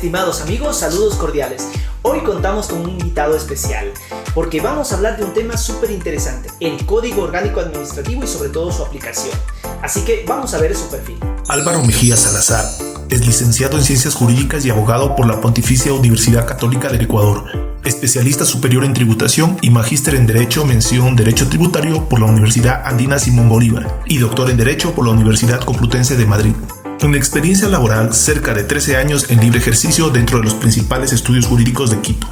Estimados amigos, saludos cordiales. Hoy contamos con un invitado especial porque vamos a hablar de un tema súper interesante, el Código Orgánico Administrativo y sobre todo su aplicación. Así que vamos a ver su perfil. Álvaro Mejía Salazar es licenciado en Ciencias Jurídicas y abogado por la Pontificia Universidad Católica del Ecuador, especialista superior en tributación y magíster en Derecho mención Derecho Tributario por la Universidad Andina Simón Bolívar y doctor en Derecho por la Universidad Complutense de Madrid. Con experiencia laboral cerca de 13 años en libre ejercicio dentro de los principales estudios jurídicos de Quito.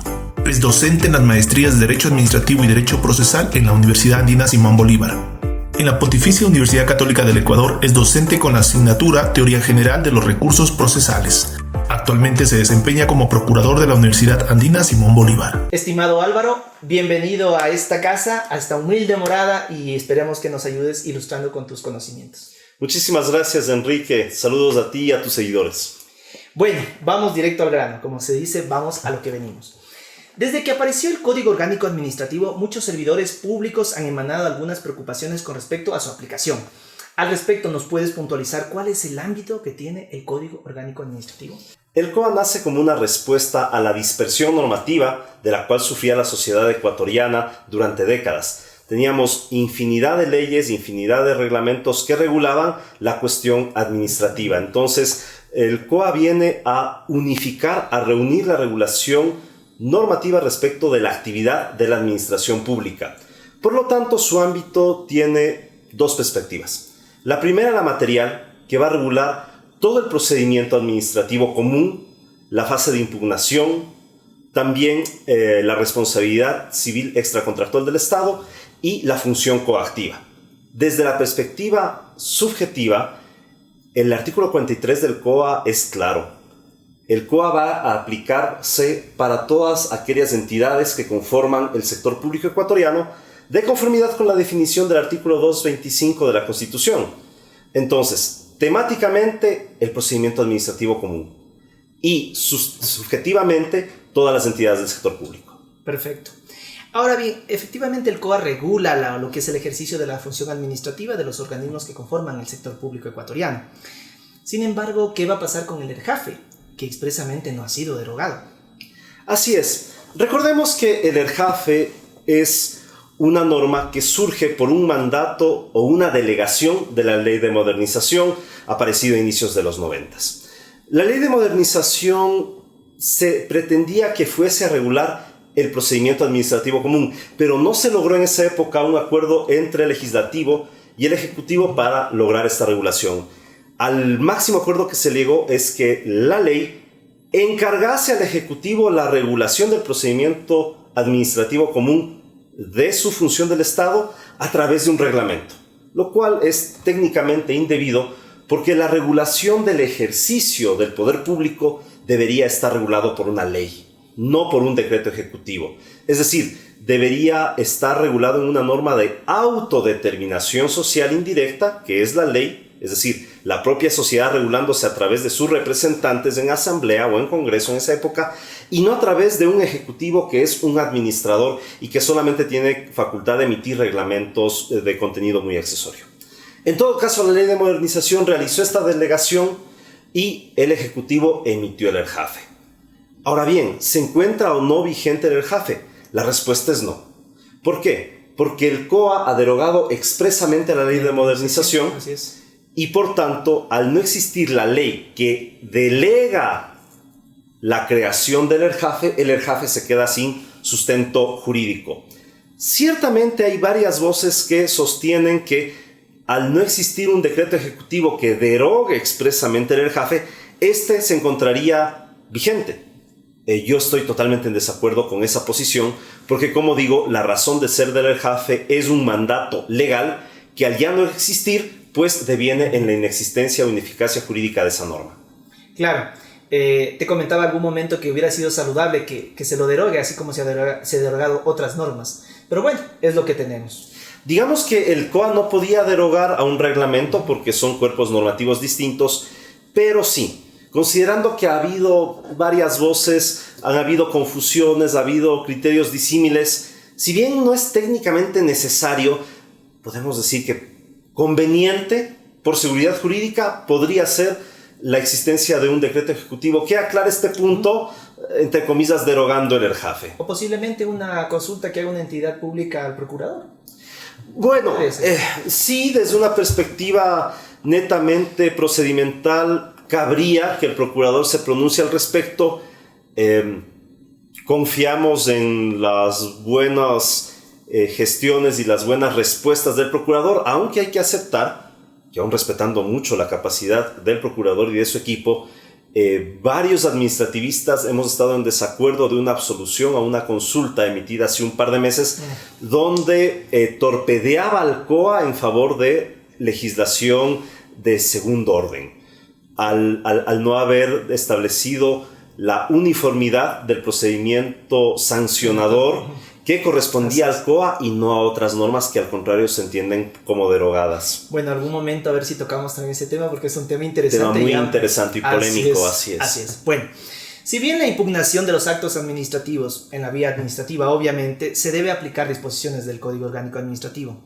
Es docente en las maestrías de Derecho Administrativo y Derecho Procesal en la Universidad Andina Simón Bolívar. En la Pontificia Universidad Católica del Ecuador es docente con la asignatura Teoría General de los Recursos Procesales. Actualmente se desempeña como procurador de la Universidad Andina Simón Bolívar. Estimado Álvaro, bienvenido a esta casa, a esta humilde morada y esperamos que nos ayudes ilustrando con tus conocimientos. Muchísimas gracias, Enrique. Saludos a ti y a tus seguidores. Bueno, vamos directo al grano. Como se dice, vamos a lo que venimos. Desde que apareció el Código Orgánico Administrativo, muchos servidores públicos han emanado algunas preocupaciones con respecto a su aplicación. Al respecto, ¿nos puedes puntualizar cuál es el ámbito que tiene el Código Orgánico Administrativo? El COA nace como una respuesta a la dispersión normativa de la cual sufría la sociedad ecuatoriana durante décadas. Teníamos infinidad de leyes, infinidad de reglamentos que regulaban la cuestión administrativa. Entonces, el COA viene a unificar, a reunir la regulación normativa respecto de la actividad de la administración pública. Por lo tanto, su ámbito tiene dos perspectivas. La primera, la material, que va a regular todo el procedimiento administrativo común, la fase de impugnación, también la responsabilidad civil extracontractual del Estado y la función coactiva. Desde la perspectiva subjetiva, el artículo 43 del COA es claro. El COA va a aplicarse para todas aquellas entidades que conforman el sector público ecuatoriano, de conformidad con la definición del artículo 225 de la Constitución. Entonces, temáticamente, el procedimiento administrativo común y subjetivamente, todas las entidades del sector público. Perfecto. Ahora bien, efectivamente el COA regula lo que es el ejercicio de la función administrativa de los organismos que conforman el sector público ecuatoriano. Sin embargo, ¿qué va a pasar con el ERJAFE, que expresamente no ha sido derogado? Así es. Recordemos que el ERJAFE es una norma que surge por un mandato o una delegación de la Ley de Modernización aparecida a inicios de los 90. La Ley de Modernización se pretendía que fuese a regular el procedimiento administrativo común, pero no se logró en esa época un acuerdo entre el legislativo y el ejecutivo para lograr esta regulación. Al máximo acuerdo que se llegó es que la ley encargase al ejecutivo la regulación del procedimiento administrativo común de su función del Estado a través de un reglamento, lo cual es técnicamente indebido porque la regulación del ejercicio del poder público debería estar regulado por una ley, no por un decreto ejecutivo. Es decir, debería estar regulado en una norma de autodeterminación social indirecta, que es la ley, es decir, la propia sociedad regulándose a través de sus representantes en asamblea o en congreso en esa época, y no a través de un ejecutivo que es un administrador y que solamente tiene facultad de emitir reglamentos de contenido muy accesorio. En todo caso, la Ley de Modernización realizó esta delegación y el ejecutivo emitió el ERJAFE. Ahora bien, ¿se encuentra o no vigente el ERJAFE? La respuesta es no. ¿Por qué? Porque el COA ha derogado expresamente la Ley de Modernización. Así es. Y por tanto, al no existir la ley que delega la creación del ERJAFE, el ERJAFE se queda sin sustento jurídico. Ciertamente hay varias voces que sostienen que al no existir un decreto ejecutivo que derogue expresamente el ERJAFE, este se encontraría vigente. Yo estoy totalmente en desacuerdo con esa posición porque, como digo, la razón de ser del ERJAFE es un mandato legal que al ya no existir, pues deviene en la inexistencia o ineficacia jurídica de esa norma. Claro, te comentaba algún momento que hubiera sido saludable que se lo derogue, así como se ha derogado otras normas. Pero bueno, es lo que tenemos. Digamos que el COA no podía derogar a un reglamento porque son cuerpos normativos distintos, pero sí, considerando que ha habido varias voces, han habido confusiones, ha habido criterios disímiles, si bien no es técnicamente necesario, podemos decir que conveniente por seguridad jurídica podría ser la existencia de un decreto ejecutivo que aclare este punto, entre comillas, derogando el ERJAFE. O posiblemente una consulta que haga una entidad pública al procurador. Bueno, sí, desde una perspectiva netamente procedimental, cabría que el procurador se pronuncie al respecto. Confiamos en las buenas gestiones y las buenas respuestas del procurador, aunque hay que aceptar que, aún respetando mucho la capacidad del procurador y de su equipo, varios administrativistas hemos estado en desacuerdo de una absolución a una consulta emitida hace un par de meses, donde torpedeaba al COA en favor de legislación de segundo orden, al no haber establecido la uniformidad del procedimiento sancionador que correspondía al COA y no a otras normas que al contrario se entienden como derogadas. Bueno, en algún momento a ver si tocamos también ese tema, porque es un tema interesante. Tema muy interesante y polémico, así es. Así es. Bueno, si bien la impugnación de los actos administrativos en la vía administrativa, obviamente, se debe aplicar disposiciones del Código Orgánico Administrativo,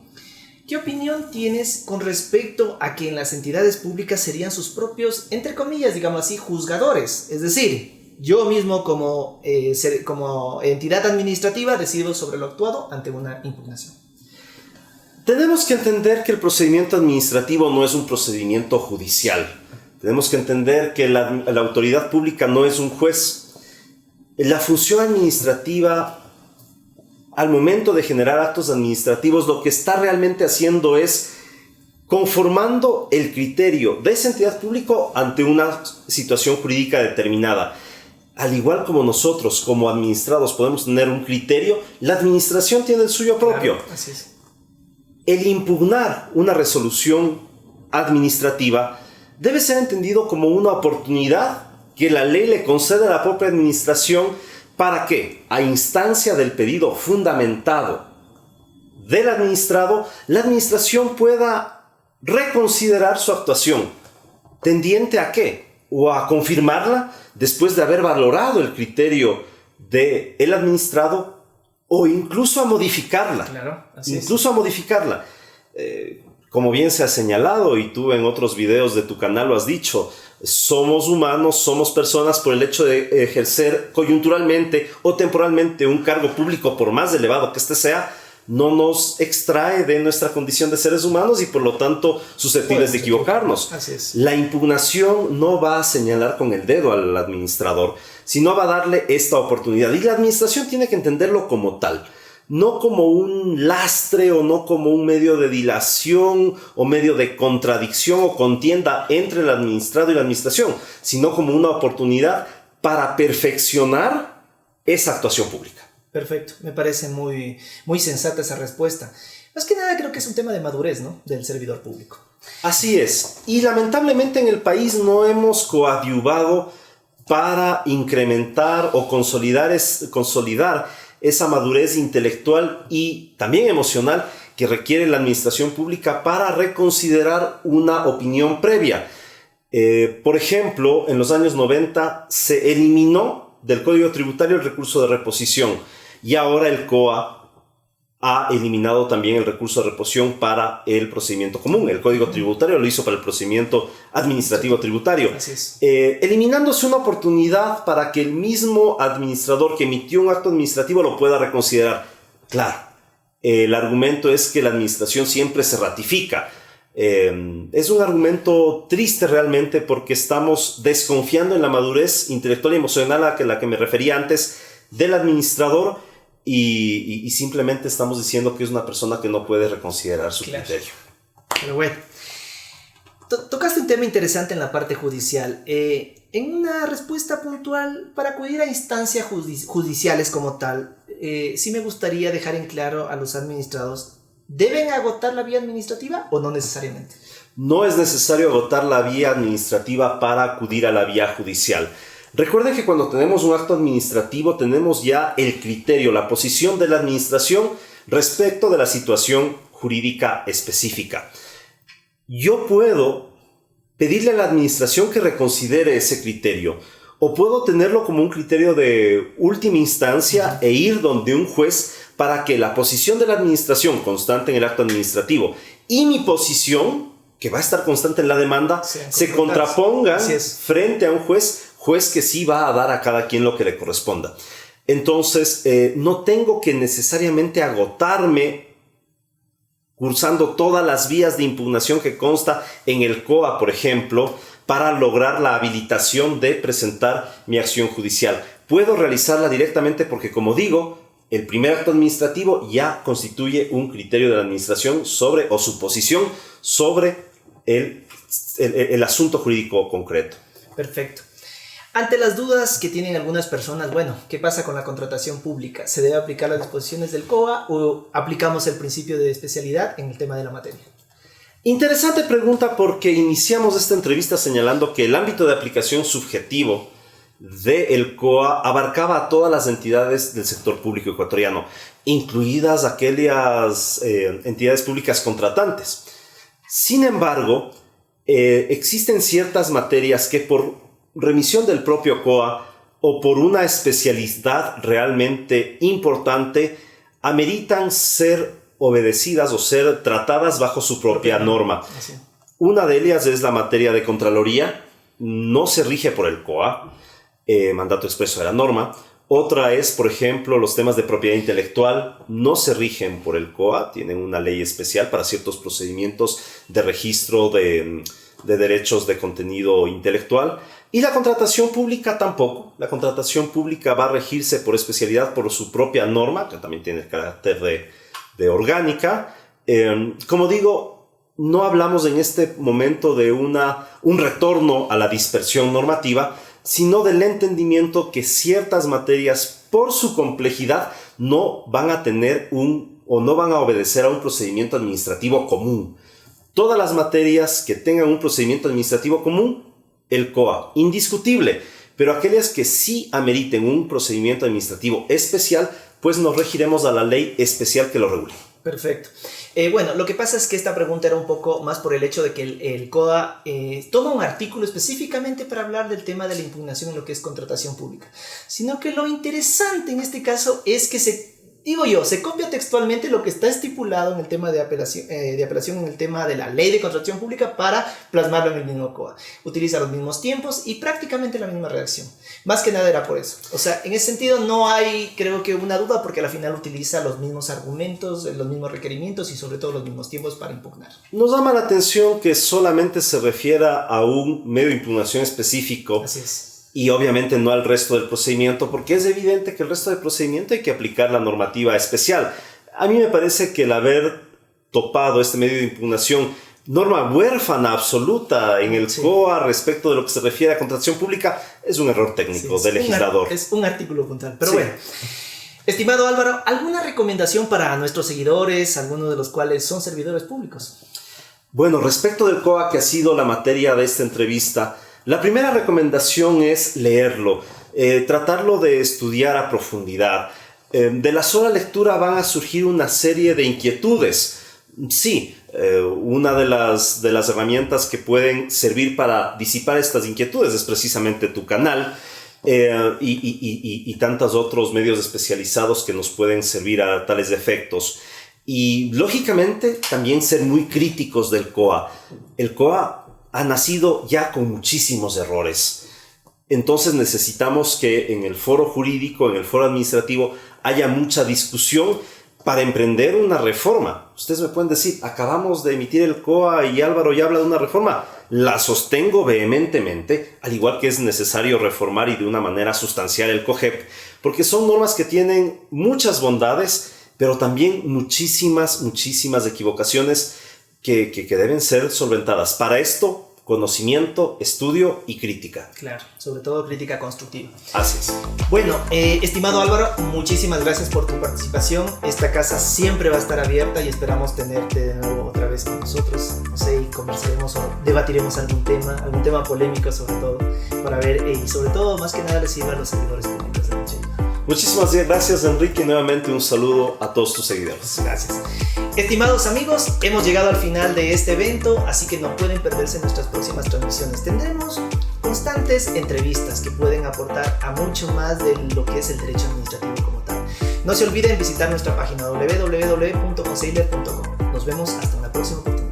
¿qué opinión tienes con respecto a que en las entidades públicas serían sus propios, entre comillas, digamos así, juzgadores? Es decir, yo mismo como entidad administrativa decido sobre lo actuado ante una impugnación. Tenemos que entender que el procedimiento administrativo no es un procedimiento judicial. Tenemos que entender que la autoridad pública no es un juez. La función administrativa, al momento de generar actos administrativos, lo que está realmente haciendo es conformando el criterio de esa entidad pública ante una situación jurídica determinada. Al igual como nosotros, como administrados, podemos tener un criterio, la administración tiene el suyo propio. Claro, así es. El impugnar una resolución administrativa debe ser entendido como una oportunidad que la ley le concede a la propia administración para que, a instancia del pedido fundamentado del administrado, la administración pueda reconsiderar su actuación. ¿Tendiente a qué? O a confirmarla después de haber valorado el criterio del administrado, o incluso a modificarla. Claro, incluso a modificarla. Como bien se ha señalado, y tú en otros videos de tu canal lo has dicho, somos humanos, somos personas. Por el hecho de ejercer coyunturalmente o temporalmente un cargo público, por más elevado que éste sea, no nos extrae de nuestra condición de seres humanos y por lo tanto susceptibles de equivocarnos. Así es. La impugnación no va a señalar con el dedo al administrador, sino va a darle esta oportunidad. Y la administración tiene que entenderlo como tal, no como un lastre o no como un medio de dilación o medio de contradicción o contienda entre el administrado y la administración, sino como una oportunidad para perfeccionar esa actuación pública. Perfecto, me parece muy, muy sensata esa respuesta. Más que nada creo que es un tema de madurez, ¿no?, del servidor público. Así es, y lamentablemente en el país no hemos coadyuvado para incrementar o consolidar esa madurez intelectual y también emocional que requiere la administración pública para reconsiderar una opinión previa. Por ejemplo, en los años 90 se eliminó del Código Tributario el recurso de reposición y ahora el COA ha eliminado también el recurso de reposición para el procedimiento común. El Código Tributario lo hizo para el procedimiento administrativo tributario. Así es. Eliminándose una oportunidad para que el mismo administrador que emitió un acto administrativo lo pueda reconsiderar. Claro, el argumento es que la administración siempre se ratifica. Es un argumento triste realmente porque estamos desconfiando en la madurez intelectual y emocional a la que me refería antes del administrador y simplemente estamos diciendo que es una persona que no puede reconsiderar su criterio. Pero bueno, tocaste un tema interesante en la parte judicial. En una respuesta puntual, para acudir a instancias judiciales como tal, sí me gustaría dejar en claro a los administrados: ¿deben agotar la vía administrativa o no necesariamente? No es necesario agotar la vía administrativa para acudir a la vía judicial. Recuerden que cuando tenemos un acto administrativo tenemos ya el criterio, la posición de la administración respecto de la situación jurídica específica. Yo puedo pedirle a la administración que reconsidere ese criterio, o puedo tenerlo como un criterio de última instancia e ir donde un juez para que la posición de la administración constante en el acto administrativo y mi posición que va a estar constante en la demanda, se contrapongan frente a un juez que sí va a dar a cada quien lo que le corresponda. Entonces, no tengo que necesariamente agotarme cursando todas las vías de impugnación que consta en el COA, por ejemplo, para lograr la habilitación de presentar mi acción judicial. Puedo realizarla directamente porque, como digo, el primer acto administrativo ya constituye un criterio de la administración sobre, o su posición sobre el asunto jurídico concreto. Perfecto. Ante las dudas que tienen algunas personas, bueno, ¿qué pasa con la contratación pública? ¿Se debe aplicar las disposiciones del COA o aplicamos el principio de especialidad en el tema de la materia? Interesante pregunta, porque iniciamos esta entrevista señalando que el ámbito de aplicación subjetivo del COA abarcaba a todas las entidades del sector público ecuatoriano, incluidas aquellas entidades públicas contratantes. Sin embargo, existen ciertas materias que por remisión del propio COA o por una especialidad realmente importante ameritan ser obedecidas o ser tratadas bajo su propia norma. Así. Una de ellas es la materia de Contraloría, no se rige por el COA, mandato expreso de la norma. Otra es, por ejemplo, los temas de propiedad intelectual, no se rigen por el COA, tienen una ley especial para ciertos procedimientos de registro de derechos de contenido intelectual. Y la contratación pública tampoco. La contratación pública va a regirse por especialidad por su propia norma, que también tiene el carácter de orgánica. Como digo, no hablamos en este momento de un retorno a la dispersión normativa, sino del entendimiento que ciertas materias, por su complejidad, no van a tener o no van a obedecer a un procedimiento administrativo común. Todas las materias que tengan un procedimiento administrativo común, el COA, indiscutible, pero aquellas que sí ameriten un procedimiento administrativo especial, pues nos regiremos a la ley especial que lo regule. Perfecto. Bueno, lo que pasa es que esta pregunta era un poco más por el hecho de que el COA toma un artículo específicamente para hablar del tema de la impugnación en lo que es contratación pública, sino que lo interesante en este caso es que se copia textualmente lo que está estipulado en el tema de apelación en el tema de la ley de contratación pública para plasmarlo en el mismo COA. Utiliza los mismos tiempos y prácticamente la misma redacción. Más que nada era por eso. O sea, en ese sentido no hay, creo que, una duda, porque al final utiliza los mismos argumentos, los mismos requerimientos y sobre todo los mismos tiempos para impugnar. Nos llama la atención que solamente se refiera a un medio de impugnación específico. Así es. Y obviamente no al resto del procedimiento, porque es evidente que el resto del procedimiento hay que aplicar la normativa especial. A mí me parece que el haber topado este medio de impugnación, norma huérfana absoluta en el COA respecto de lo que se refiere a contratación pública, es un error técnico del legislador. Es un artículo puntual, pero bueno. Estimado Álvaro, ¿alguna recomendación para nuestros seguidores, algunos de los cuales son servidores públicos? Bueno, respecto del COA, que ha sido la materia de esta entrevista, la primera recomendación es leerlo, tratarlo de estudiar a profundidad. De la sola lectura van a surgir una serie de inquietudes. Sí, una de las herramientas que pueden servir para disipar estas inquietudes es precisamente tu canal y tantos otros medios especializados que nos pueden servir a tales efectos. Y lógicamente también ser muy críticos del COA. El COA ha nacido ya con muchísimos errores. Entonces necesitamos que en el foro jurídico, en el foro administrativo, haya mucha discusión para emprender una reforma. Ustedes me pueden decir, acabamos de emitir el COA y Álvaro ya habla de una reforma. La sostengo vehementemente, al igual que es necesario reformar y de una manera sustancial el COGEP, porque son normas que tienen muchas bondades, pero también muchísimas equivocaciones que deben ser solventadas. Para esto, conocimiento, estudio y crítica. Claro, sobre todo crítica constructiva. Así es. Bueno, estimado Álvaro, muchísimas gracias por tu participación. Esta casa siempre va a estar abierta y esperamos tenerte de nuevo otra vez con nosotros. No sé, y conversaremos o debatiremos algún tema polémico sobre todo, para ver y sobre todo, más que nada, les sirva a los seguidores públicos de Lucha. Muchísimas gracias, Enrique, y nuevamente un saludo a todos tus seguidores. Gracias. Estimados amigos, hemos llegado al final de este evento, así que no pueden perderse nuestras próximas transmisiones. Tendremos constantes entrevistas que pueden aportar a mucho más de lo que es el derecho administrativo como tal. No se olviden visitar nuestra página www.conseiler.com. Nos vemos hasta una próxima oportunidad.